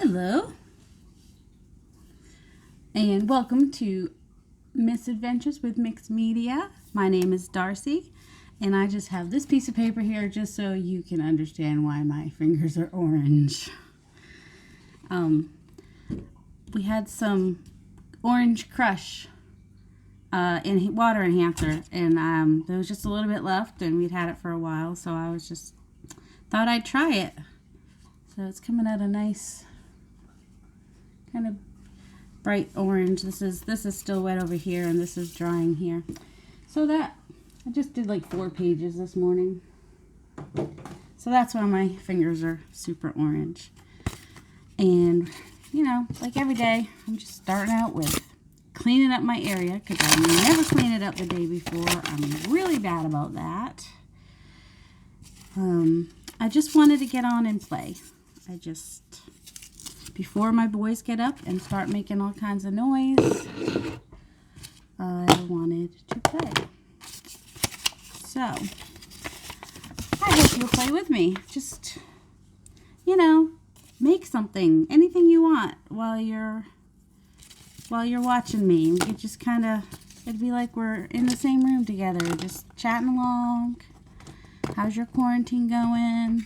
Hello, and welcome to Misadventures with Mixed Media. My name is Darcy, and I just have this piece of paper here just so you can understand why my fingers are orange. We had some Orange Crush in water enhancer, and there was just a little bit left, and we'd had it for a while, so I was just thought I'd try it. So it's coming out a nice kind of bright orange. This is still wet over here, and this is drying here. So that I just did like 4 pages this morning. So that's why my fingers are super orange. And you know, like every day, I'm just starting out with cleaning up my area because I never clean it up the day before. I'm really bad about that. I just wanted to get on and play. Before my boys get up and start making all kinds of noise, I wanted to play. So, I hope you'll play with me. Just, you know, make something, anything you want while you're watching me. We could just kind of, it'd be like we're in the same room together, just chatting along. How's your quarantine going?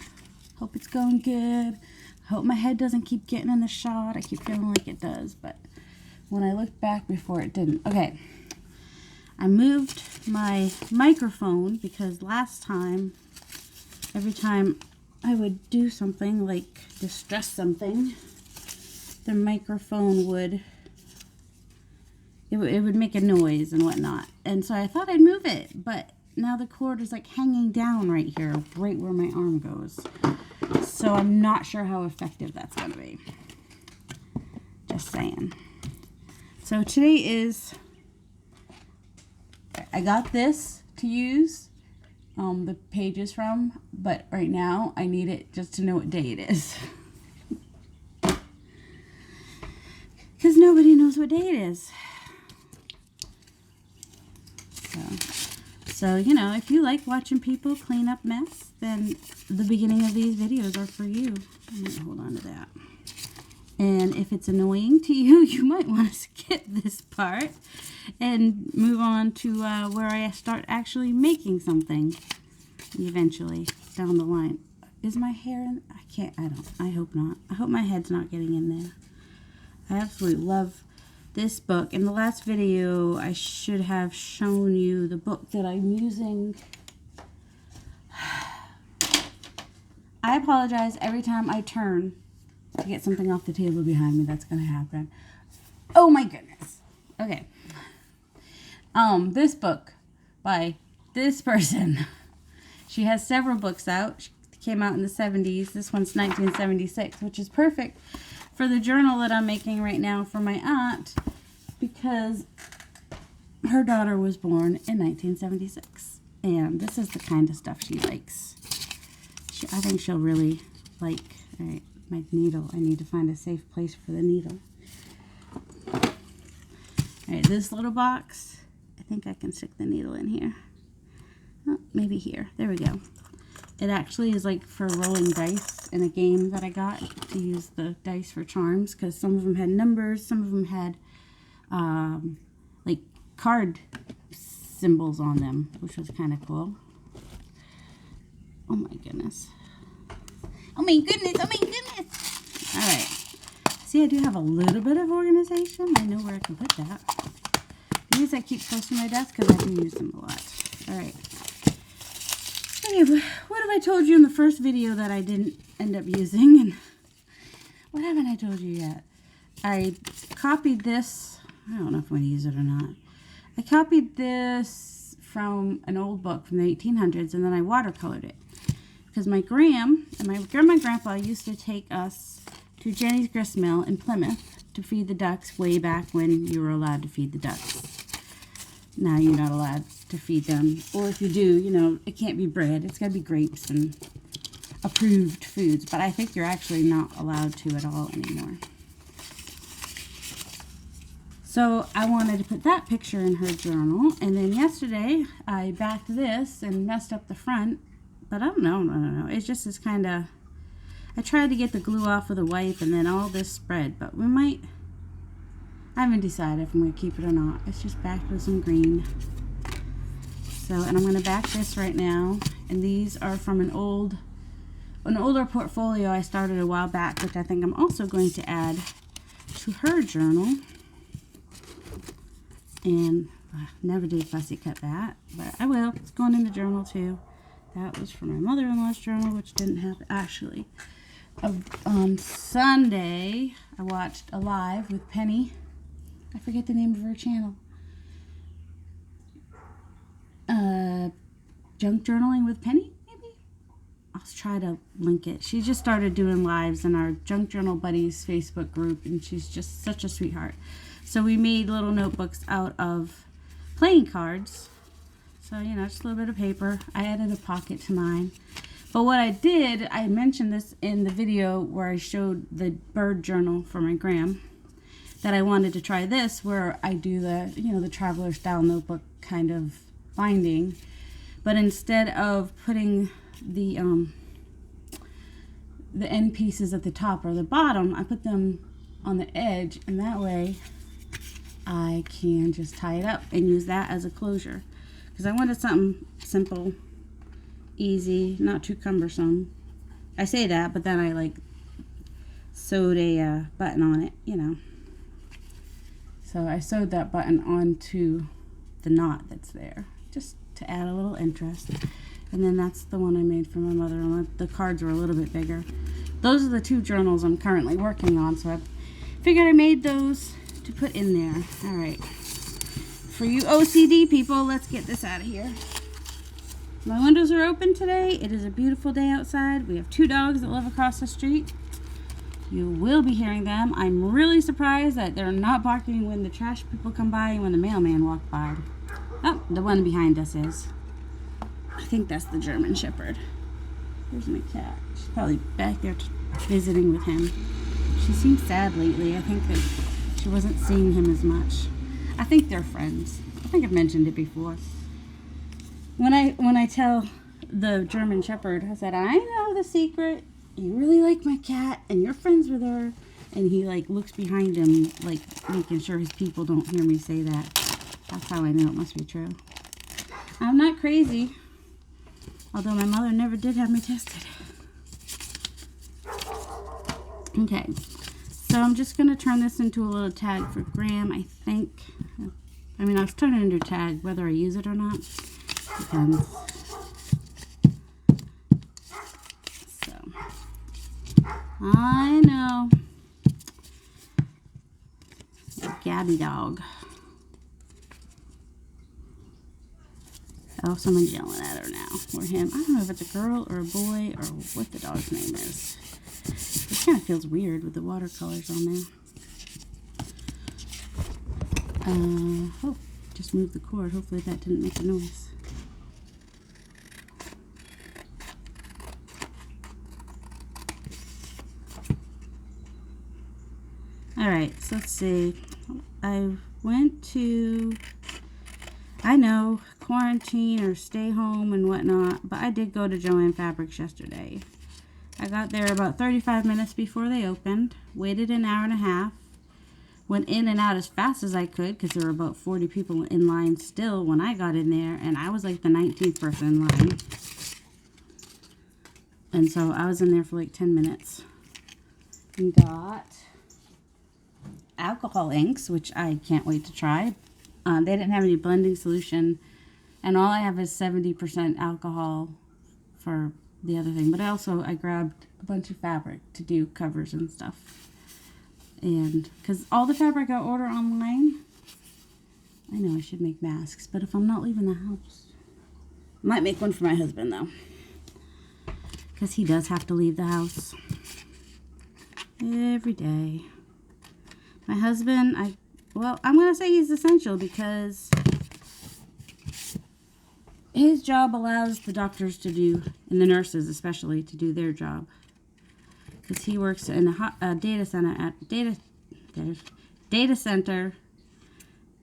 Hope it's going good. Hope my head doesn't keep getting in the shot. I keep feeling like it does, but when I looked back before, it didn't. Okay, I moved my microphone because last time, every time I would do something like distress something, the microphone would make a noise and whatnot. And so I thought I'd move it, but now the cord is like hanging down right here, right where my arm goes. So I'm not sure how effective that's going to be. Just saying. So today is, I got this to use the pages from, but right now I need it just to know what day it is. Because nobody knows what day it is. So, you know, if you like watching people clean up mess, then the beginning of these videos are for you. I'm going to hold on to that. And if it's annoying to you, you might want to skip this part and move on to where I start actually making something eventually down the line. Is my hair in? I hope not. I hope my head's not getting in there. I absolutely love this book. In the last video, I should have shown you the book that I'm using. I apologize every time I turn to get something off the table behind me. That's going to happen. Oh my goodness. Okay. This book by this person. She has several books out. She came out in the 70s. This one's 1976, which is perfect for the journal that I'm making right now for my aunt, because her daughter was born in 1976, and this is the kind of stuff she likes. I think she'll really like. All right, my needle. I need to find a safe place for the needle. All right, this little box, I think I can stick the needle in here. Oh, maybe here. There we go. It actually is like for rolling dice in a game that I got to use the dice for charms, because some of them had numbers, some of them had like card symbols on them, which was kind of cool. Oh my goodness. Oh my goodness. Oh my goodness. All right. See, I do have a little bit of organization. I know where I can put that. These I keep close to my desk because I do use them a lot. All right. Okay, what have I told you in the first video that I didn't end up using? And what haven't I told you yet? I copied this. I don't know if I'm going to use it or not. I copied this from an old book from the 1800s, and then I watercolored it. Because my grandma and grandpa used to take us to Jenny's Grist Mill in Plymouth to feed the ducks way back when you were allowed to feed the ducks. Now you're not allowed to feed them. Or if you do, you know, it can't be bread. It's got to be grapes and approved foods. But I think you're actually not allowed to at all anymore. So I wanted to put that picture in her journal. And then yesterday, I backed this and messed up the front. But I don't know. It's just this kind of, I tried to get the glue off with a wipe and then all this spread, but we might, I haven't decided if I'm going to keep it or not. It's just backed with some green. So, and I'm going to back this right now, and these are from an older portfolio I started a while back, which I think I'm also going to add to her journal. And I never did fussy cut that, but I will. It's going in the journal too. That was for my mother-in-law's journal, which didn't happen. Actually, on Sunday, I watched a live with Penny. I forget the name of her channel. Junk Journaling with Penny, maybe? I'll try to link it. She just started doing lives in our Junk Journal Buddies Facebook group, and she's just such a sweetheart. So we made little notebooks out of playing cards. So, you know, just a little bit of paper. I added a pocket to mine. But what I did, I mentioned this in the video where I showed the bird journal for my gram, that I wanted to try this where I do the, you know, the traveler style notebook kind of binding. But instead of putting the end pieces at the top or the bottom, I put them on the edge, and that way I can just tie it up and use that as a closure. Because I wanted something simple, easy, not too cumbersome. I say that, but then I like sewed a button on it, you know. So I sewed that button onto the knot that's there, just to add a little interest. And then that's the one I made for my mother-in-law. The cards were a little bit bigger. Those are the two journals I'm currently working on, so I figured I made those to put in there. All right. For you OCD people, let's get this out of here. My windows are open today. It is a beautiful day outside. We have 2 dogs that live across the street. You will be hearing them. I'm really surprised that they're not barking when the trash people come by and when the mailman walks by. Oh, the one behind us is. I think that's the German Shepherd. Here's my cat. She's probably back there visiting with him. She seems sad lately. I think that she wasn't seeing him as much. I think they're friends. I think I've mentioned it before. When I tell the German Shepherd, I said, I know the secret. You really like my cat, and you're friends with her. And he like looks behind him, like making sure his people don't hear me say that. That's how I know it must be true. I'm not crazy. Although my mother never did have me tested. Okay. So I'm just going to turn this into a little tag for Graham, I think. I mean, I'll turn it into a tag, whether I use it or not. Depends. So. I know. Gabby dog. Oh, someone's yelling at her now. Or him. I don't know if it's a girl or a boy or what the dog's name is. It kind of feels weird with the watercolors on there. Oh, just moved the cord. Hopefully that didn't make a noise. Alright, so let's see. I went to, I know, quarantine or stay home and whatnot, but I did go to Joann Fabrics yesterday. I got there about 35 minutes before they opened, waited an hour and a half, went in and out as fast as I could because there were about 40 people in line still when I got in there, and I was like the 19th person in line. And so I was in there for like 10 minutes. And got alcohol inks, which I can't wait to try. They didn't have any blending solution, and all I have is 70% alcohol for the other thing. But I grabbed a bunch of fabric to do covers and stuff. And because all the fabric I order online, I know I should make masks, but if I'm not leaving the house, I might make one for my husband though, because he does have to leave the house every day. My husband, I'm going to say he's essential because his job allows the doctors to do, and the nurses especially, to do their job. Because he works in a data center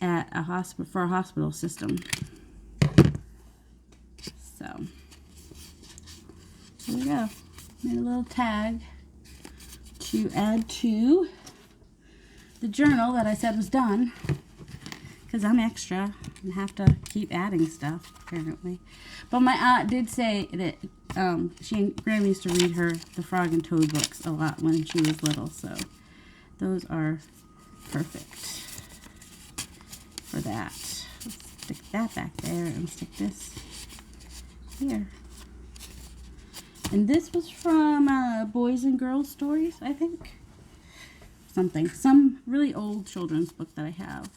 at a hospital, for a hospital system. So, there we go. Made a little tag. to add to the journal that I said was done. Because I'm extra and have to keep adding stuff, apparently. But my aunt did say that she and Graham used to read her the Frog and Toad books a lot when she was little. So those are perfect for that. Let's stick that back there and stick this here. And this was from Boys and Girls Stories, I think. Some really old children's book that I have,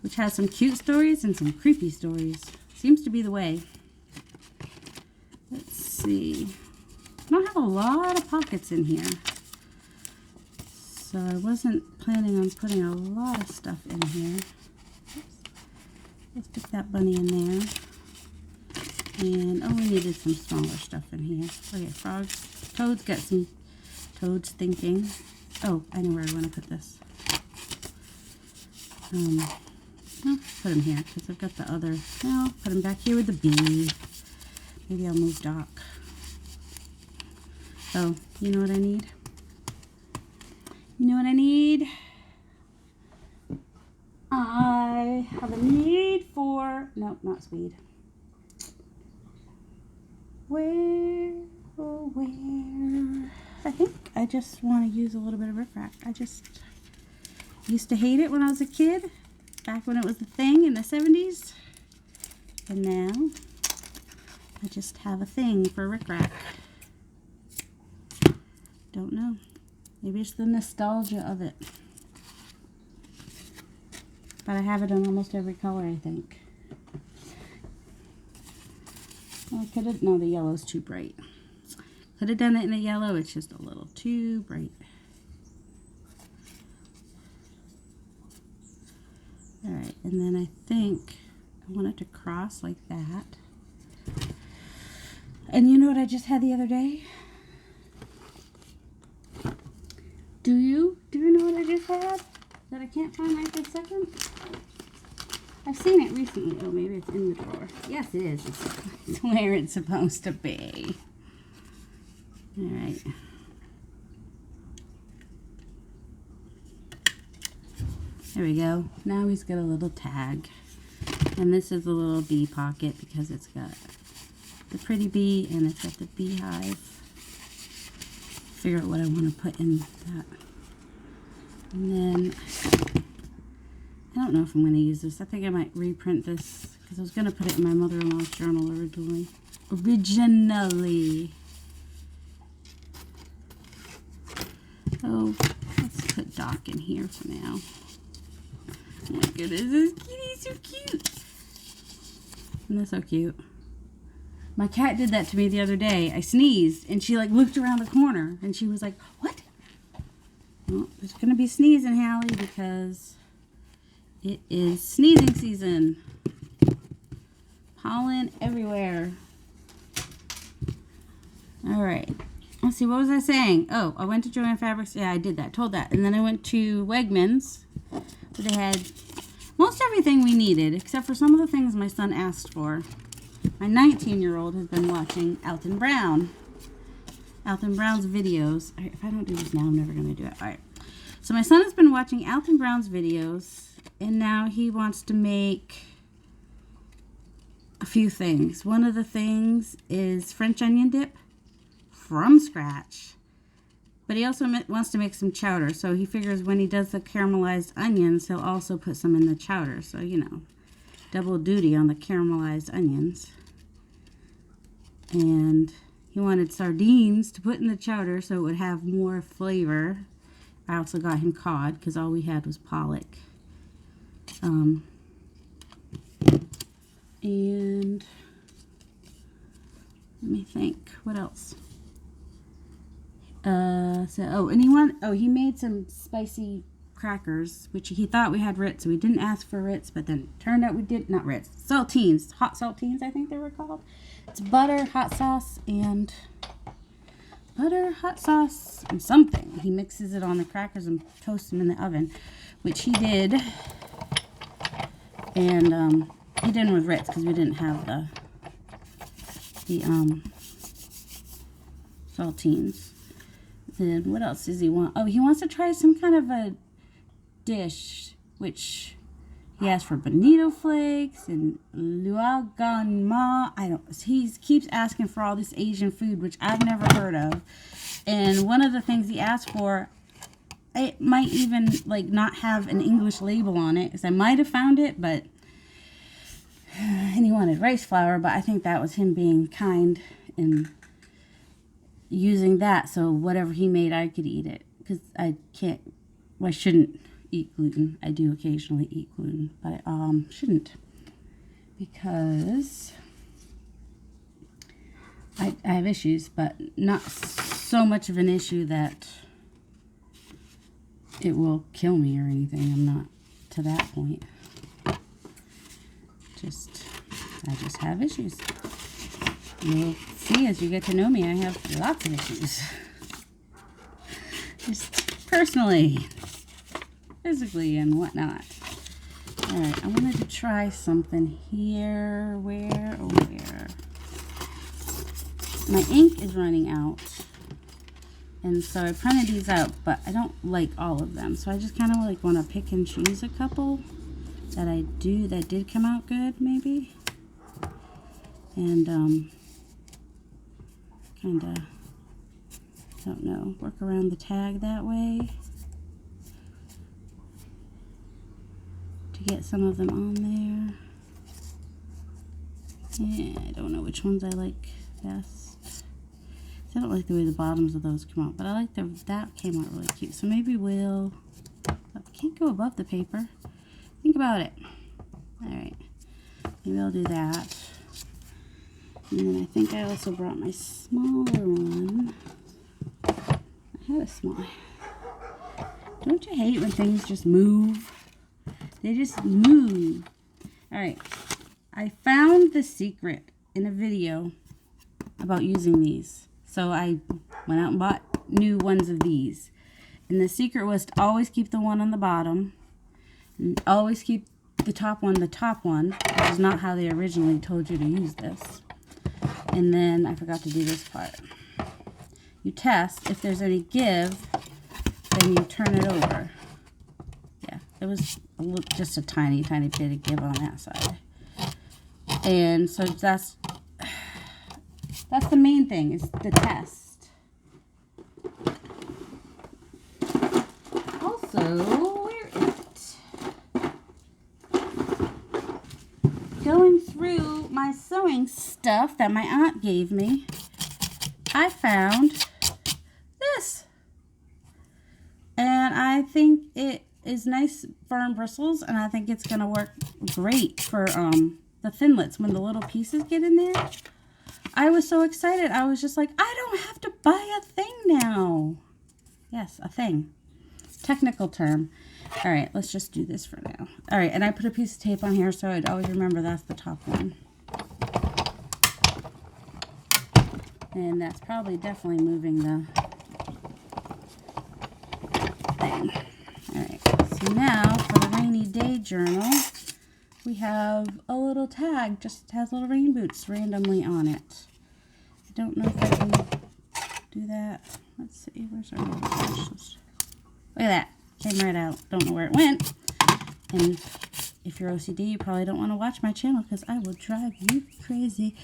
which has some cute stories and some creepy stories. Seems to be the way. Let's see. I don't have a lot of pockets in here, so I wasn't planning on putting a lot of stuff in here. Oops. Let's stick that bunny in there. And, oh, we needed some smaller stuff in here. Okay, frogs. Toad's got some Toad's thinking. Oh, I know where I want to put this. I'll put him here because I've got the other. No, put him back here with the bee. Maybe I'll move Doc. Oh, you know what I need? You know what I need? I have a need for, nope, not speed. Where, oh, where? I think I just want to use a little bit of rickrack. I just used to hate it when I was a kid, back when it was the thing in the 70s. And now I just have a thing for rickrack. Don't know. Maybe it's the nostalgia of it. But I have it in almost every color, I think. Well, I could have, no, the yellow's too bright. Could have done it in a yellow, it's just a little too bright. Alright, and then I think I want it to cross like that. And you know what I just had the other day? Do you know what I just had that I can't find right this second? I've seen it recently. Oh, maybe it's in the drawer. Yes, it is. It's where it's supposed to be. Alright. There we go. Now he's got a little tag. And this is a little bee pocket because it's got the pretty bee and it's got the beehive. Figure out what I want to put in that. And then, I don't know if I'm going to use this. I think I might reprint this because I was going to put it in my mother-in-law's journal originally. Oh, let's put Doc in here for now. Oh my goodness, this kitty's so cute. Isn't that so cute? My cat did that to me the other day. I sneezed, and she like looked around the corner, and she was like, what? Well, there's going to be sneezing, Hallie, because it is sneezing season. Pollen everywhere. All right. Let's see, what was I saying? Oh, I went to Joann Fabrics. Yeah, I did that. Told that. And then I went to Wegmans, where they had most everything we needed, except for some of the things my son asked for. My 19-year-old has been watching Alton Brown. Alton Brown's videos. All right, if I don't do this now, I'm never going to do it. All right. So my son has been watching Alton Brown's videos, and now he wants to make a few things. One of the things is French onion dip from scratch. But he also wants to make some chowder, so he figures when he does the caramelized onions, he'll also put some in the chowder. So, you know, double duty on the caramelized onions. And he wanted sardines to put in the chowder so it would have more flavor. I also got him cod because all we had was pollock. And let me think, what else? He made some spicy crackers, which he thought we had Ritz, so we didn't ask for Ritz, but then it turned out we did, not Ritz, saltines, hot saltines, I think they were called. It's butter, hot sauce, and something. He mixes it on the crackers and toasts them in the oven, which he did. And he didn't with Ritz because we didn't have the saltines. Then what else does he want? Oh, he wants to try some kind of a dish, which he asked for bonito flakes and luoganma. He keeps asking for all this Asian food, which I've never heard of. And one of the things he asked for, it might even like not have an English label on it, because I might have found it, but and he wanted rice flour, but I think that was him being kind and using that, so whatever he made, I could eat it, because I shouldn't eat gluten. I do occasionally eat gluten, but I shouldn't, because I have issues, but not so much of an issue that it will kill me or anything. I'm not to that point. I just have issues. You'll see as you get to know me, I have lots of issues. Just personally, physically, and whatnot. Alright, I wanted to try something here. Where? My ink is running out. And so I printed these out, but I don't like all of them. So I just kind of like want to pick and choose a couple that did come out good, maybe. And, kind of, don't know, work around the tag that way to get some of them on there. Yeah, I don't know which ones I like best. I don't like the way the bottoms of those come out, but I like that came out really cute. So maybe we'll, can't go above the paper. Think about it. Alright, maybe I'll do that. And then I think I also brought my smaller one. I had a small. Don't you hate when things just move? They just move. Alright, I found the secret in a video about using these. So I went out and bought new ones of these. And the secret was to always keep the one on the bottom. And always keep the top one, which is not how they originally told you to use this. And then I forgot to do this part. You test. If there's any give, then you turn it over. Yeah, it was just a tiny bit of give on that side. And so that's the main thing, is the test. Also, where is it? Going through my sewing stuff that my aunt gave me, I found this. And I think it is nice firm bristles, and I think it's going to work great for the thinlits when the little pieces get in there. I was so excited. I was just like, I don't have to buy a thing now. Yes, a thing. Technical term. All right, let's just do this for now. All right, and I put a piece of tape on here so I'd always remember that's the top one. And that's probably definitely moving the thing. All right, so now for the rainy day journal, we have a little tag, just has little rain boots randomly on it. I don't know if I can do that. Let's see, where's our little brush? Look at that, came right out. Don't know where it went. And if you're OCD, you probably don't want to watch my channel because I will drive you crazy.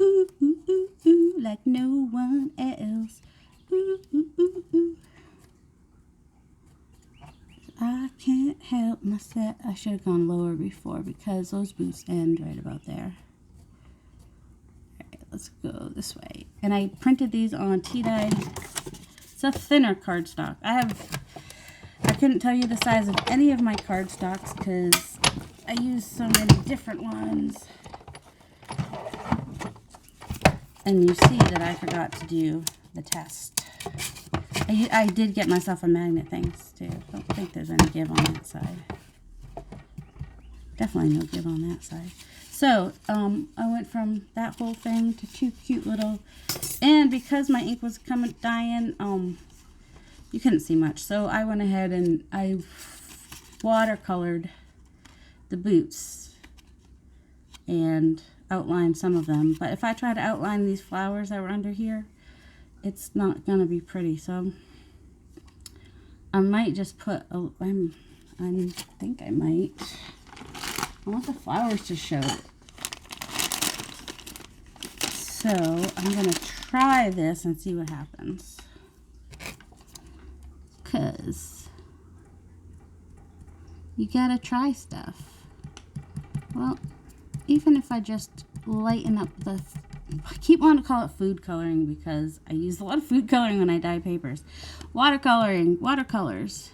Ooh, ooh, ooh, ooh, like no one else. Ooh, ooh, ooh, ooh. I can't help myself. I should have gone lower before because those boots end right about there. Alright, let's go this way. And I printed these on tea-dye. It's a thinner cardstock. I couldn't tell you the size of any of my cardstocks because I use so many different ones. And you see that I forgot to do the test. I did get myself a magnet, thanks too. I don't think there's any give on that side. Definitely no give on that side. So, I went from that whole thing to two cute little, and because my ink was dying, you couldn't see much. So I went ahead and I watercolored the boots and outlined some of them. But if I try to outline these flowers that were under here, it's not going to be pretty. So I might just put, I think I might. I want the flowers to show. So I'm going to try this and see what happens. Because you got to try stuff. Well, even if I just lighten up I keep wanting to call it food coloring because I use a lot of food coloring when I dye papers. Watercolors.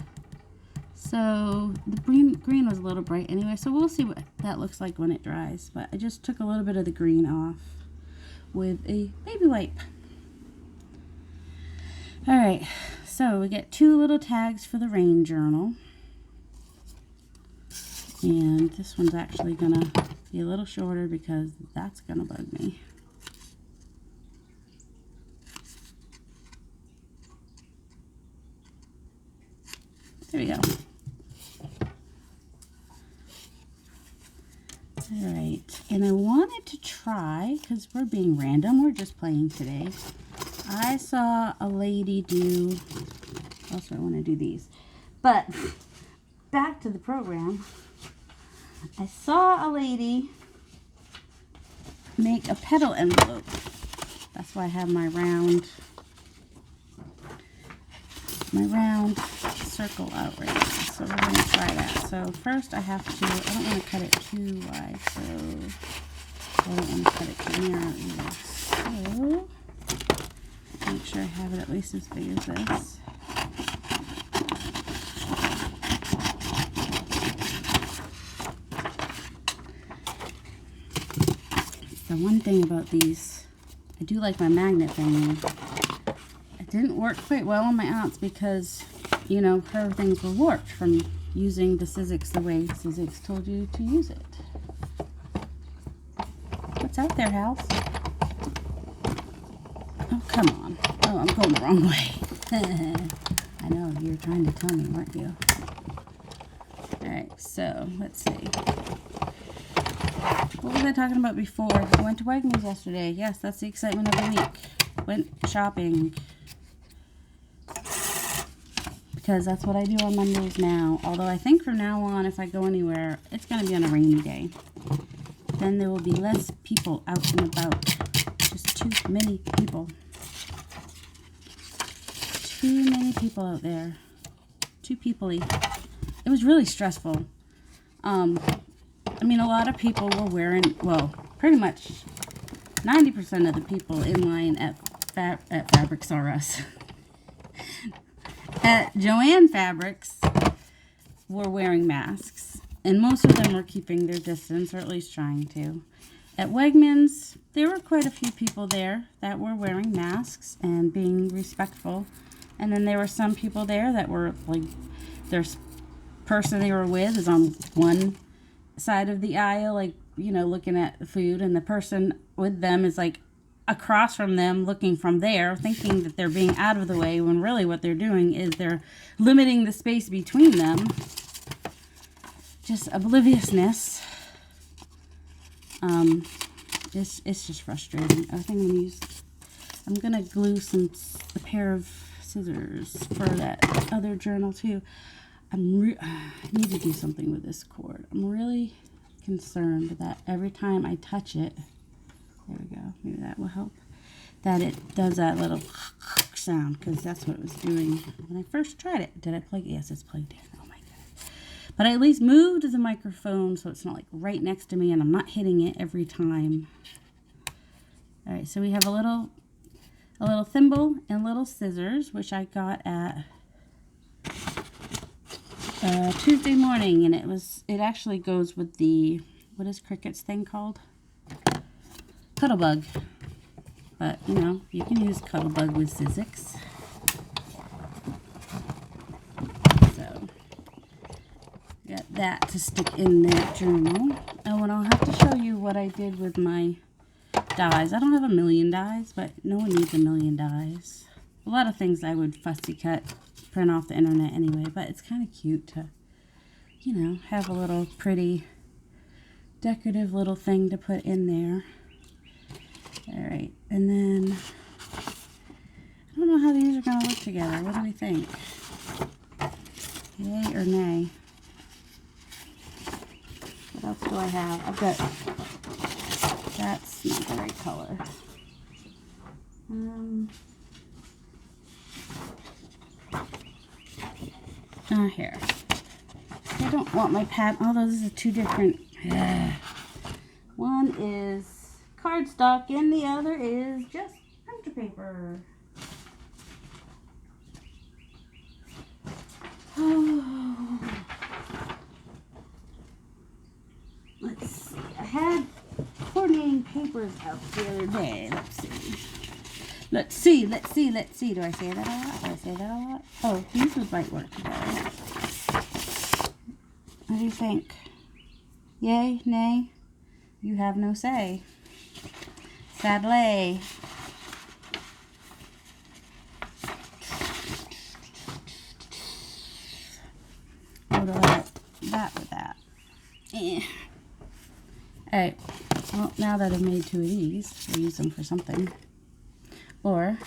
So the green was a little bright anyway, so we'll see what that looks like when it dries. But I just took a little bit of the green off with a baby wipe. Alright, so we get 2 little tags for the rain journal. And this one's actually going to be a little shorter because that's going to bug me. There we go. Alright, and I wanted to try, because we're being random, we're just playing today. I saw a lady do, also I want to do these, but back to the program. I saw a lady make a petal envelope. That's why I have my round circle out right now. So we're going to try that. So first I have to, I don't want to cut it too wide, so I don't want to cut it too narrow either. So make sure I have it at least as big as this. The one thing about these, I do like my magnet thing. It didn't work quite well on my aunt's because, you know, her things were warped from using the Sizzix the way Sizzix told you to use it. What's out there, House? Oh, come on. Oh, I'm going the wrong way. I know, you were trying to tell me, weren't you? Alright, so, let's see. What was I talking about before? I went to Wegmans yesterday. Yes, that's the excitement of the week. Went shopping. Because that's what I do on Mondays now. Although I think from now on, if I go anywhere, it's going to be on a rainy day. Then there will be less people out and about. Just too many people. Too many people out there. Too people-y. It was really stressful. I mean, a lot of people were wearing, well, pretty much 90% of the people in line at Fabrics R Us. At Joann Fabrics were wearing masks, and most of them were keeping their distance, or at least trying to. At Wegmans, there were quite a few people there that were wearing masks and being respectful. And then there were some people there that were, like, their person they were with is on one side of the aisle, like, you know, looking at the food, and the person with them is, like, across from them looking from there, thinking that they're being out of the way, when really what they're doing is they're limiting the space between them. Just obliviousness. It's just frustrating. I think I'm gonna glue a pair of scissors for that other journal too. I need to do something with this cord. I'm really concerned that every time I touch it, there we go, maybe that will help, that it does that little sound, because that's what it was doing when I first tried it. Did I plug it? Yes, it's plugged in. Oh my god. But I at least moved the microphone so it's not like right next to me and I'm not hitting it every time. Alright, so we have a little thimble and little scissors, which I got at Tuesday morning, and it actually goes with the, what is Cricut's thing called? Cuttlebug. But, you know, you can use Cuttlebug with Sizzix. So, got that to stick in that journal. Oh, and I'll have to show you what I did with my dies. I don't have a million dies, but no one needs a million dies. A lot of things I would fussy cut, print off the internet anyway, but it's kind of cute to, you know, have a little pretty decorative little thing to put in there. Alright, and then I don't know how these are going to look together. What do we think? Yay or nay? What else do I have? I've got, that's not the right color. Here. I don't want my pad. Oh, those are two different. One is cardstock and the other is just printer paper. Oh. Let's see. I had coordinating papers out the other day. Let's see. Do I say that a lot? Oh, these might work together. What do you think? Yay? Nay? You have no say. Sadly. Go to that with that. Alright. Well, now that I've made two of these, we'll use them for something. Or,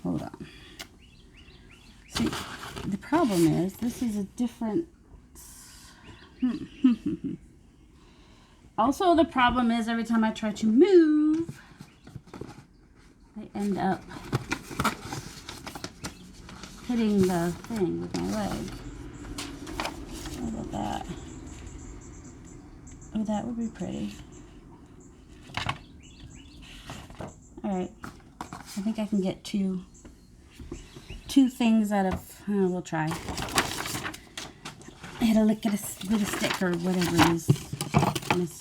hold on. See, the problem is, this is a different... Also, the problem is every time I try to move, I end up hitting the thing with my leg. How about that? Oh, that would be pretty. Alright. I think I can get two things out of, we'll try. I had a lick at with a stick or whatever it is. Let's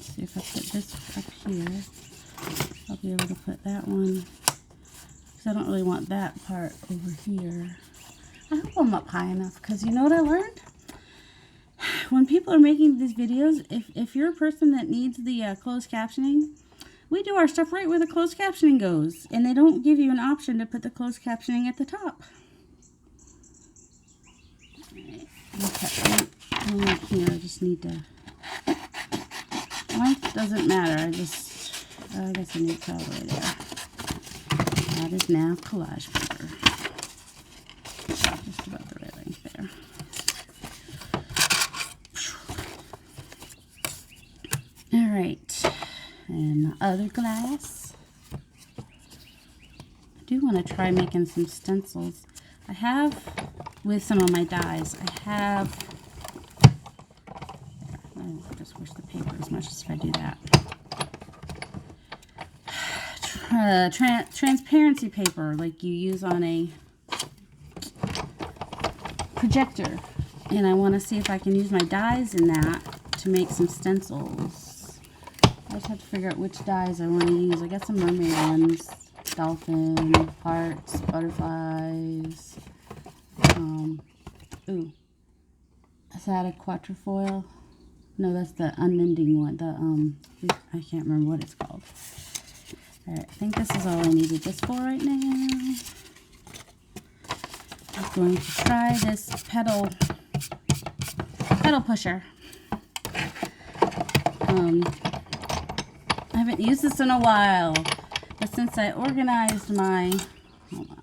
see if I put this up here. I'll be able to put that one, because I don't really want that part over here. I hope I'm up high enough, because you know what I learned? When people are making these videos, if you're a person that needs the closed captioning, we do our stuff right where the closed captioning goes, and they don't give you an option to put the closed captioning at the top. Okay, here, I just need to, length doesn't matter, I guess I need to all the way there. That is now collage paper. Just about the right length there. Alright, and the other glass. I do want to try making some stencils. I have, with some of my dies, I just wish the paper as much as if I do that. Transparency paper, like you use on a projector. And I want to see if I can use my dies in that to make some stencils. I just have to figure out which dies I want to use. I got some mermaid ones, dolphin, hearts, butterflies. Ooh, is that a quatrefoil? No, that's the unending one. I can't remember what it's called. Alright, I think this is all I needed this for right now. I'm going to try this pedal pusher. I haven't used this in a while, but since I organized my, hold on.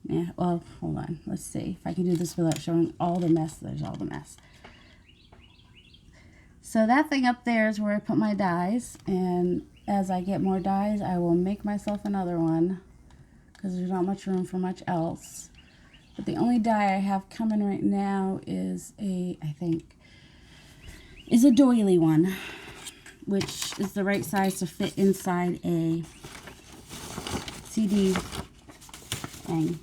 Yeah, well, hold on. Let's see if I can do this without showing all the mess. There's all the mess. So that thing up there is where I put my dies, and as I get more dies, I will make myself another one, because there's not much room for much else. But the only die I have coming right now is a doily one, which is the right size to fit inside a CD thing.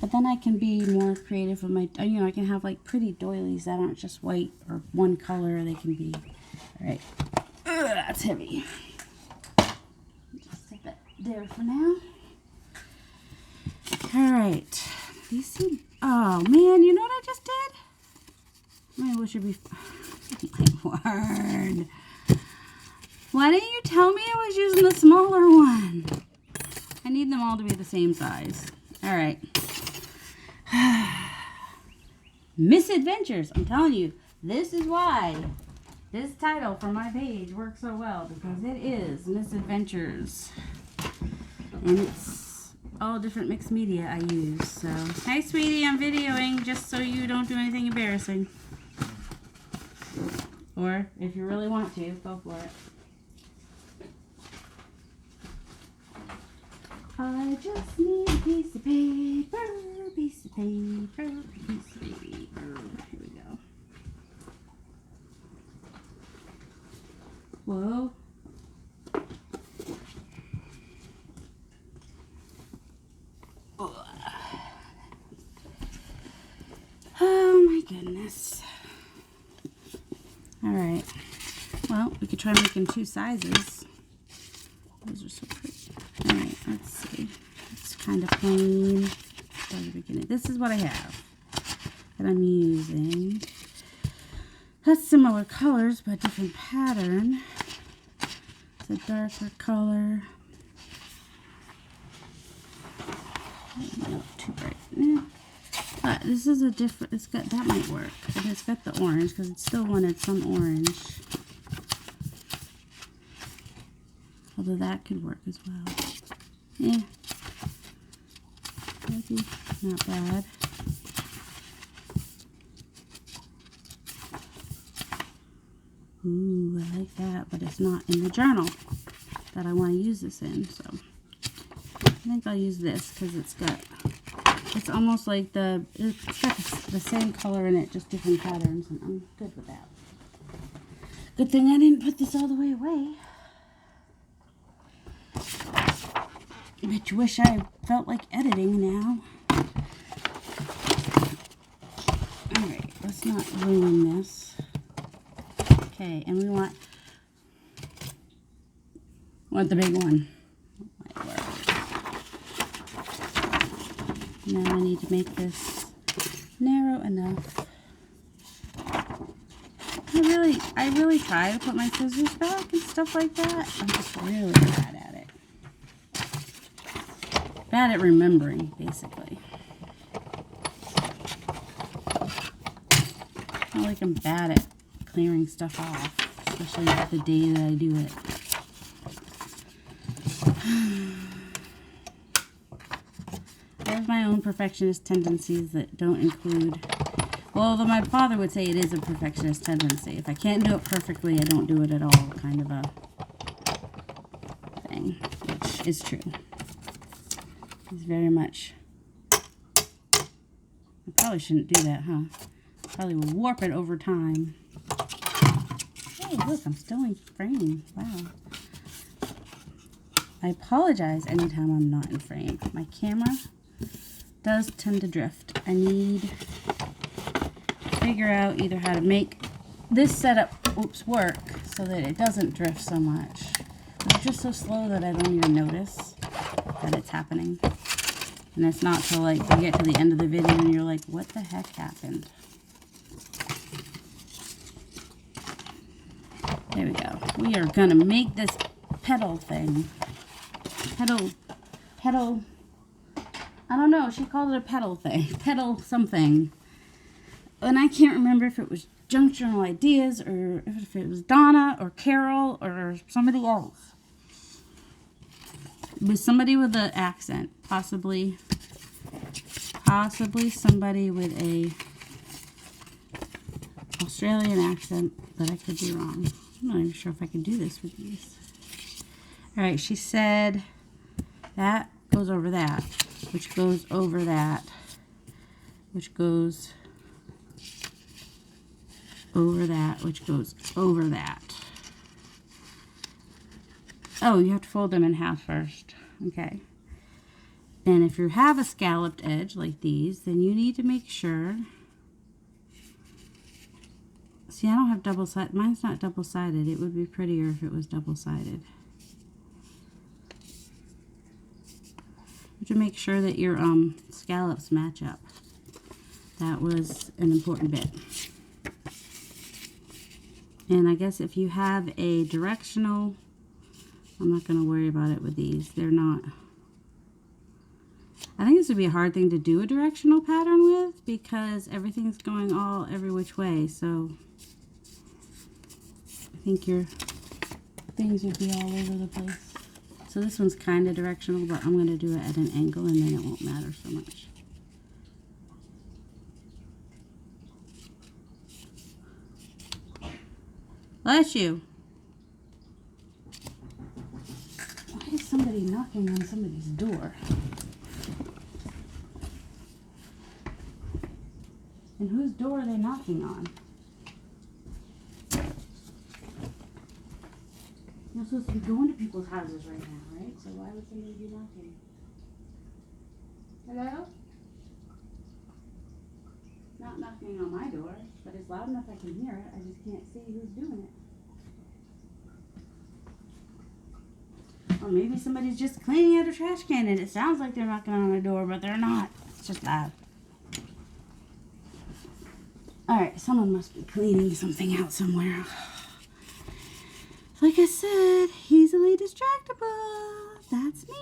But then I can be more creative with my, I can have like pretty doilies that aren't just white or one color. They can be, all right. That's heavy. Just set that there for now. All right. These seem, oh man, you know what I just did? I wish it'd be, oh my word. Why didn't you tell me I was using the smaller one? I need them all to be the same size. All right. Misadventures. I'm telling you, this is why this title for my page works so well, because it is Misadventures. And it's all different mixed media I use. So, hi sweetie, I'm videoing just so you don't do anything embarrassing. Or if you really want to, go for it. I just need a piece of paper, piece of paper, piece of paper. Here we go. Whoa. Oh my goodness. Alright. Well, we could try making 2 sizes. Those are so pretty. Alright, let's see. It's kind of plain. Start at the beginning. This is what I have that I'm using. Has similar colors but different pattern. It's a darker color. Not too bright. Yeah. But this is a different, it's got, that might work. But it's got the orange because it still wanted some orange. Although that could work as well. Yeah. Maybe not bad. Ooh, I like that, but it's not in the journal that I want to use this in, so I think I'll use this because it's almost like it's got the same color in it, just different patterns, and I'm good with that. Good thing I didn't put this all the way away. Which wish I felt like editing now. Alright, let's not ruin this. Okay, and we want the big one. Now I need to make this narrow enough. I really try to put my scissors back and stuff like that. I'm just really bad at it. Bad at remembering, basically. I like I'm bad at clearing stuff off, especially the day that I do it. I have my own perfectionist tendencies that don't include, well, although my father would say it is a perfectionist tendency. If I can't do it perfectly, I don't do it at all, kind of a thing, which is true. It's very much, I probably shouldn't do that, huh? Probably will warp it over time. Hey, look, I'm still in frame. Wow. I apologize anytime I'm not in frame. My camera does tend to drift. I need to figure out either how to make this setup work so that it doesn't drift so much. It's just so slow that I don't even notice that it's happening. And it's not till like you get to the end of the video and you're like, what the heck happened? There we go. We are gonna make this petal thing. Petal, I don't know, she called it a petal thing. Petal something. And I can't remember if it was Junk Journal Ideas or if it was Donna or Carol or somebody else. It was somebody with an accent. Possibly somebody with a Australian accent, but I could be wrong. I'm not even sure if I can do this with these. Alright, she said that goes over that, which goes over that, which goes over that, which goes over that. Oh, you have to fold them in half first. Okay. And if you have a scalloped edge like these, then you need to make sure. See, I don't have double-sided. Mine's not double-sided. It would be prettier if it was double-sided. You have to make sure that your scallops match up. That was an important bit. And I guess if you have a directional, I'm not going to worry about it with these. They're not. I think this would be a hard thing to do a directional pattern with because everything's going every which way. So I think your things would be all over the place. So this one's kind of directional, but I'm going to do it at an angle and then it won't matter so much. Bless you. Why is somebody knocking on somebody's door? And whose door are they knocking on? You're supposed to be going to people's houses right now, right? So why would somebody be knocking? Hello? Not knocking on my door, but it's loud enough I can hear it. I just can't see who's doing it. Or maybe somebody's just cleaning out a trash can and it sounds like they're knocking on a door, but they're not. It's just loud. Alright, someone must be cleaning something out somewhere. Like I said, easily distractible. That's me.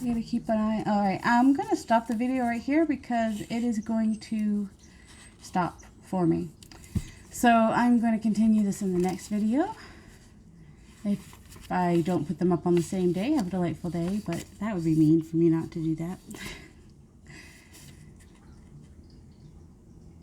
I gotta keep an eye. Alright, I'm gonna stop the video right here because it is going to stop for me. So I'm going to continue this in the next video. If I don't put them up on the same day, have a delightful day, but that would be mean for me not to do that.